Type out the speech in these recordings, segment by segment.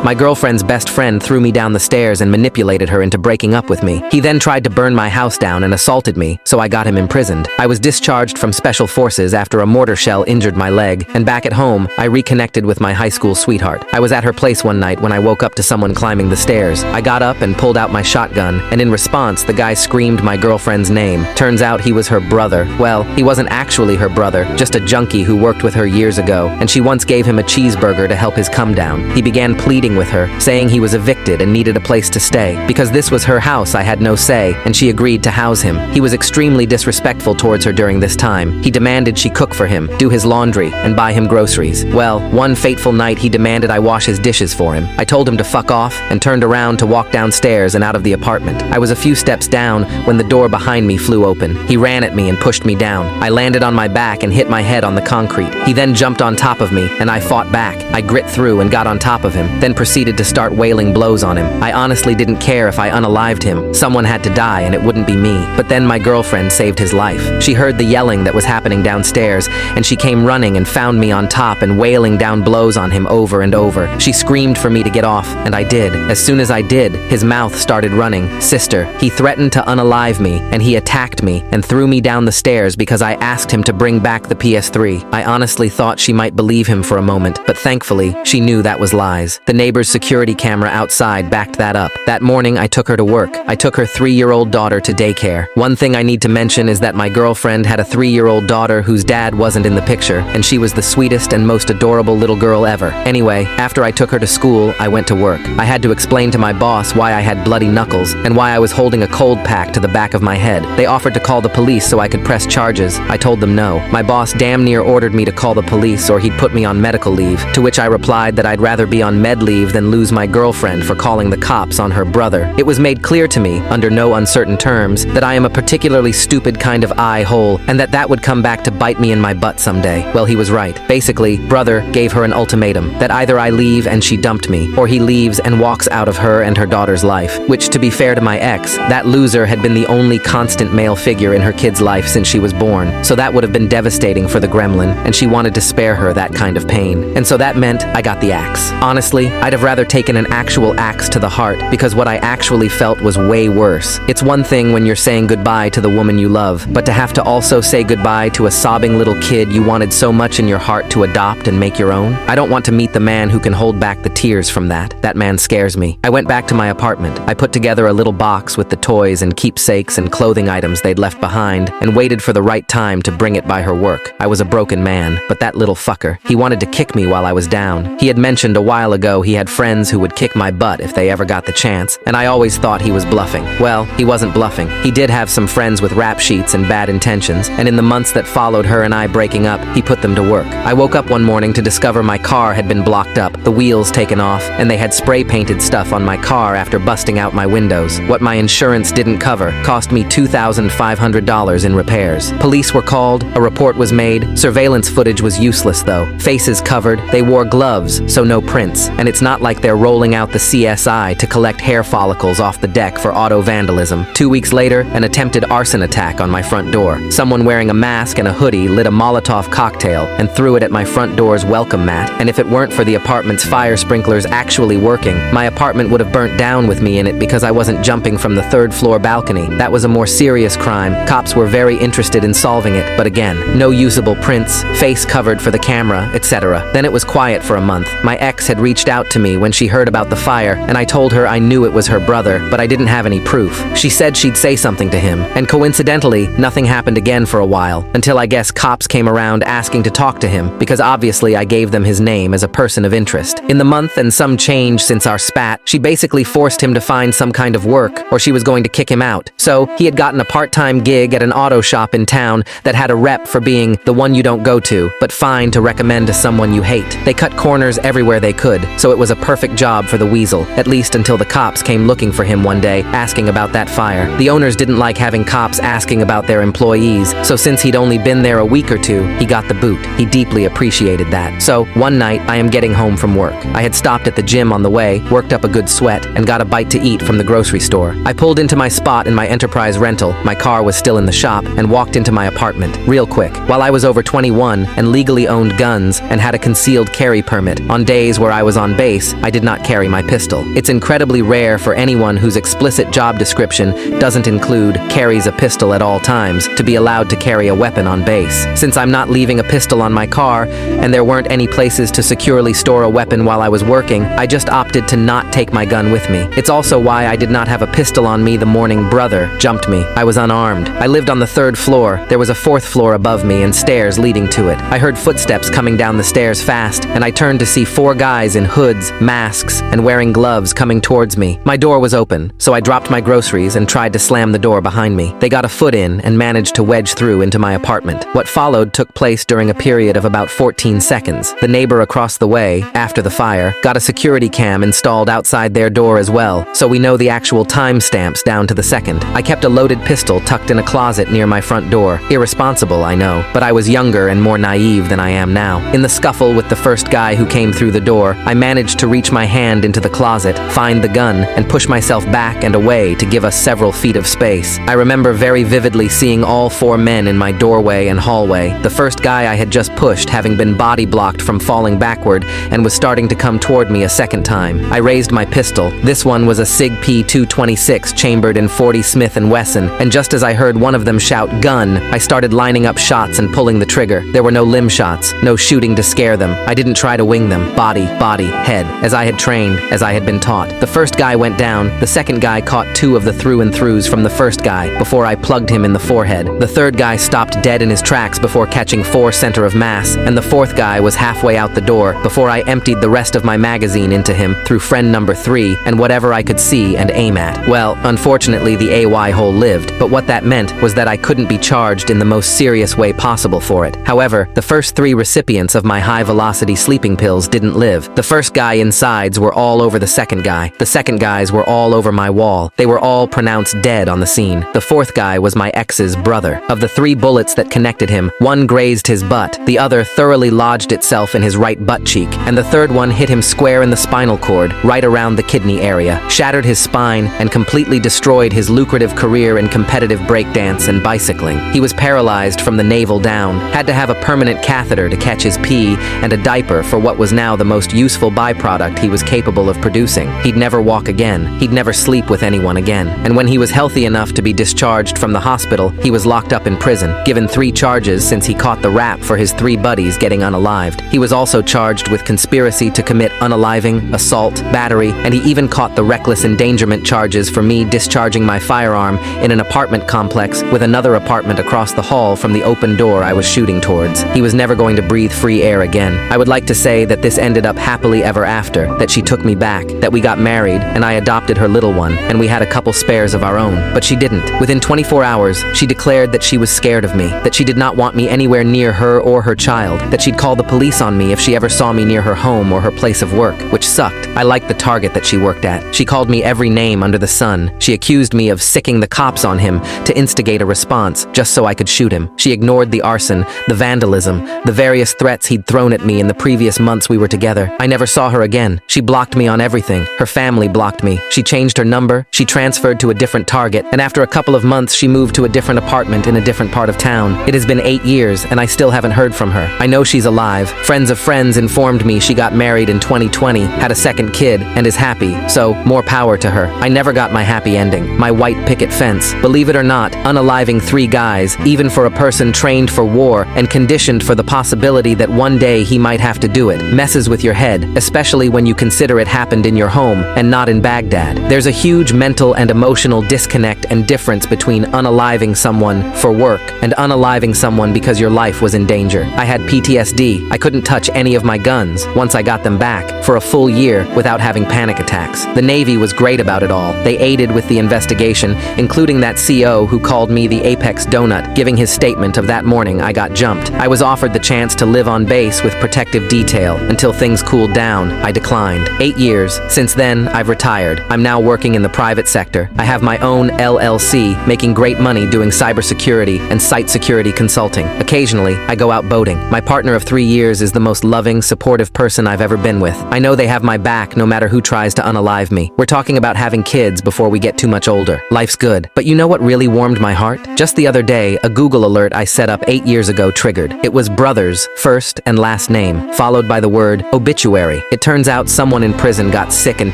My girlfriend's best friend threw me down the stairs and manipulated her into breaking up with me. He then tried to burn my house down and assaulted me, so I got him imprisoned. I was discharged from special forces after a mortar shell injured my leg, and back at home, I reconnected with my high school sweetheart. I was at her place one night when I woke up to someone climbing the stairs. I got up and pulled out my shotgun, and in response, the guy screamed my girlfriend's name. Turns out he was her brother. Well, he wasn't actually her brother, just a junkie who worked with her years ago, and she once gave him a cheeseburger to help his come down. He began pleading with her, saying he was evicted and needed a place to stay. Because this was her house, I had no say, and she agreed to house him. He was extremely disrespectful towards her during this time. He demanded she cook for him, do his laundry, and buy him groceries. Well, one fateful night he demanded I wash his dishes for him. I told him to fuck off and turned around to walk downstairs and out of the apartment. I was a few steps down when the door behind me flew open. He ran at me and pushed me down. I landed on my back and hit my head on the concrete. He then jumped on top of me, and I fought back. I grit through and got on top of him, then proceeded to start wailing blows on him. I honestly didn't care if I unalived him. Someone had to die, and it wouldn't be me. But then my girlfriend saved his life. She heard the yelling that was happening downstairs, and she came running and found me on top and wailing down blows on him over and over. She screamed for me to get off, and I did. As soon as I did, his mouth started running. Sister, he threatened to unalive me, and he attacked me and threw me down the stairs because I asked him to bring back the PS3. I honestly thought she might believe him for a moment, but thankfully, she knew that was lies. The neighbor's security camera outside backed that up. That morning, I took her to work. I took her 3-year-old daughter to daycare. One thing I need to mention is that my girlfriend had a 3-year-old daughter whose dad wasn't in the picture, and she was the sweetest and most adorable little girl ever. Anyway, after I took her to school, I went to work. I had to explain to my boss why I had bloody knuckles and why I was holding a cold pack to the back of my head. They offered to call the police so I could press charges. I told them no. My boss damn near ordered me to call the police or he'd put me on medical leave, to which I replied that I'd rather be on med leave than lose my girlfriend for calling the cops on her brother. It was made clear to me, under no uncertain terms, that I am a particularly stupid kind of eye-hole and that would come back to bite me in my butt someday. Well, he was right. Basically, brother gave her an ultimatum that either I leave and she dumped me, or he leaves and walks out of her and her daughter's life, which, to be fair to my ex, that loser had been the only constant male figure in her kid's life since she was born, so that would have been devastating for the gremlin, and she wanted to spare her that kind of pain. And so that meant I got the axe. Honestly, I'd have rather taken an actual axe to the heart, because what I actually felt was way worse. It's one thing when you're saying goodbye to the woman you love, but to have to also say goodbye to a sobbing little kid you wanted so much in your heart to adopt and make your own? I don't want to meet the man who can hold back the tears from that. That man scares me. I went back to my apartment. I put together a little box with the toys and keepsakes and clothing items they'd left behind and waited for the right time to bring it by her work. I was a broken man, but that little fucker, he wanted to kick me while I was down. He had mentioned a while ago he had friends who would kick my butt if they ever got the chance, and I always thought he was bluffing. Well, he wasn't bluffing. He did have some friends with rap sheets and bad intentions, and in the months that followed her and I breaking up, he put them to work. I woke up one morning to discover my car had been blocked up, the wheels taken off, and they had spray-painted stuff on my car after busting out my windows. What my insurance didn't cover cost me $2,500 in repairs. Police were called, a report was made. Surveillance footage was useless though. Faces covered, they wore gloves, so no prints. And it's not like they're rolling out the CSI to collect hair follicles off the deck for auto vandalism. 2 weeks later, an attempted arson attack on my front door. Someone wearing a mask and a hoodie lit a Molotov cocktail and threw it at my front door's welcome mat. And if it weren't for the apartment's fire sprinklers actually working, my apartment would have burnt down with me in it because I wasn't jumping from the 3rd floor balcony. That was a more serious crime. Cops were very interested in solving it, but again, no usable prints, face covered for the camera, etc. Then it was quiet for a month. My ex had reached out to me when she heard about the fire, and I told her I knew it was her brother, but I didn't have any proof. She said she'd say something to him, and coincidentally, nothing happened again for a while, until I guess cops came around asking to talk to him, because obviously I gave them his name as a person of interest. In the month and some change since our spat, she basically forced him to find some kind of work, or she was going to kick him out. So, he had gotten a part-time gig at an auto shop in town that had a rep for being the one you don't go to, but fine to recommend to someone you hate. They cut corners everywhere they could, so it was a perfect job for the weasel, at least until the cops came looking for him one day, asking about that fire. The owners didn't like having cops asking about their employees, so since he'd only been there a week or two, he got the boot. He deeply appreciated that. So, one night, I am getting home from work. I had stopped at the gym on the way, worked up a good sweat, and got a bite to eat from the grocery store. I pulled into my spot in my Enterprise rental, my car was still in the shop, and walked into my apartment, real quick. While I was over 21 and legally owned guns and had a concealed carry permit, on days where I was on base, base, I did not carry my pistol. It's incredibly rare for anyone whose explicit job description doesn't include carries a pistol at all times to be allowed to carry a weapon on base. Since I'm not leaving a pistol on my car, and there weren't any places to securely store a weapon while I was working, I just opted to not take my gun with me. It's also why I did not have a pistol on me the morning brother jumped me. I was unarmed. I lived on the 3rd floor. There was a 4th floor above me and stairs leading to it. I heard footsteps coming down the stairs fast, and I turned to see 4 guys in hoods, masks, and wearing gloves coming towards me. My door was open, so I dropped my groceries and tried to slam the door behind me. They got a foot in and managed to wedge through into my apartment. What followed took place during a period of about 14 seconds. The neighbor across the way, after the fire, got a security cam installed outside their door as well, so we know the actual timestamps down to the second. I kept a loaded pistol tucked in a closet near my front door. Irresponsible, I know, but I was younger and more naive than I am now. In the scuffle with the first guy who came through the door, I managed to reach my hand into the closet, find the gun, and push myself back and away to give us several feet of space. I remember very vividly seeing all 4 men in my doorway and hallway. The first guy I had just pushed having been body blocked from falling backward and was starting to come toward me a second time. I raised my pistol. This one was a SIG P226 chambered in .40 Smith & Wesson, and just as I heard one of them shout, "Gun," I started lining up shots and pulling the trigger. There were no limb shots, no shooting to scare them. I didn't try to wing them. Body, head, as I had trained, as I had been taught. The first guy went down. The second guy caught 2 of the through-and-throughs from the first guy before I plugged him in the forehead. The third guy stopped dead in his tracks before catching 4 center of mass, and the 4th guy was halfway out the door before I emptied the rest of my magazine into him through friend number 3 and whatever I could see and aim at. Well, unfortunately the AY hole lived, but what that meant was that I couldn't be charged in the most serious way possible for it. However, the first 3 recipients of my high-velocity sleeping pills didn't live. The first guy insides were all over the second guy. The second guys were all over my wall. They were all pronounced dead on the scene. The 4th guy was my ex's brother. Of the 3 bullets that connected him, 1 grazed his butt, the other thoroughly lodged itself in his right butt cheek, and the 3rd one hit him square in the spinal cord, right around the kidney area, shattered his spine, and completely destroyed his lucrative career in competitive breakdance and bicycling. He was paralyzed from the navel down, had to have a permanent catheter to catch his pee, and a diaper for what was now the most useful byproduct he was capable of producing. He'd never walk again. He'd never sleep with anyone again. And when he was healthy enough to be discharged from the hospital, he was locked up in prison, given 3 charges since he caught the rap for his 3 buddies getting unalived. He was also charged with conspiracy to commit unaliving, assault, battery, and he even caught the reckless endangerment charges for me discharging my firearm in an apartment complex with another apartment across the hall from the open door I was shooting towards. He was never going to breathe free air again. I would like to say that this ended up happily ever after, that she took me back, that we got married, and I adopted her little one, and we had a couple spares of our own. But she didn't. Within 24 hours, she declared that she was scared of me, that she did not want me anywhere near her or her child, that she'd call the police on me if she ever saw me near her home or her place of work, which sucked. I liked the target that she worked at. She called me every name under the sun. She accused me of sicking the cops on him to instigate a response, just so I could shoot him. She ignored the arson, the vandalism, the various threats he'd thrown at me in the previous months we were together. I never saw her again. She blocked me on everything. Her family blocked me. She changed her number, she transferred to a different target, and after a couple of months she moved to a different apartment in a different part of town. It has been 8 years, and I still haven't heard from her. I know she's alive. Friends of friends informed me she got married in 2020, had a second kid, and is happy, so more power to her. I never got my happy ending, my white picket fence. Believe it or not, unaliving 3 guys, even for a person trained for war and conditioned for the possibility that one day he might have to do it, messes with your head, especially when you consider it happened in your home and not in Baghdad. There's a huge mental and emotional disconnect and difference between unaliving someone for work and unaliving someone because your life was in danger. I had PTSD. I couldn't touch any of my guns once I got them back for a full year without having panic attacks. The Navy was great about it all. They aided with the investigation, including that CO who called me the Apex Donut, giving his statement of that morning I got jumped. I was offered the chance to live on base with protective detail until things cooled down. I declined. 8 years. Since then, I've retired. I'm now working in the private sector. I have my own LLC, making great money doing cybersecurity and site security consulting. Occasionally, I go out boating. My partner of 3 years is the most loving, supportive person I've ever been with. I know they have my back no matter who tries to unalive me. We're talking about having kids before we get too much older. Life's good. But you know what really warmed my heart? Just the other day, a Google alert I set up 8 years ago triggered. It was brothers, first and last name, followed by the word obituary. It It turns out someone in prison got sick and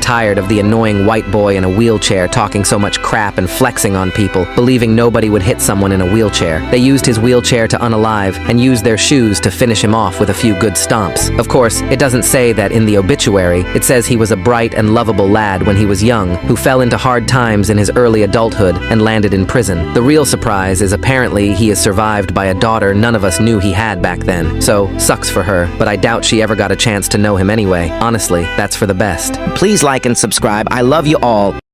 tired of the annoying white boy in a wheelchair talking so much crap and flexing on people, believing nobody would hit someone in a wheelchair. They used his wheelchair to unalive and used their shoes to finish him off with a few good stomps. Of course, it doesn't say that in the obituary. It says he was a bright and lovable lad when he was young, who fell into hard times in his early adulthood and landed in prison. The real surprise is apparently he is survived by a daughter none of us knew he had back then. So, sucks for her, but I doubt she ever got a chance to know him anyway. Honestly, that's for the best. Please like and subscribe. I love you all.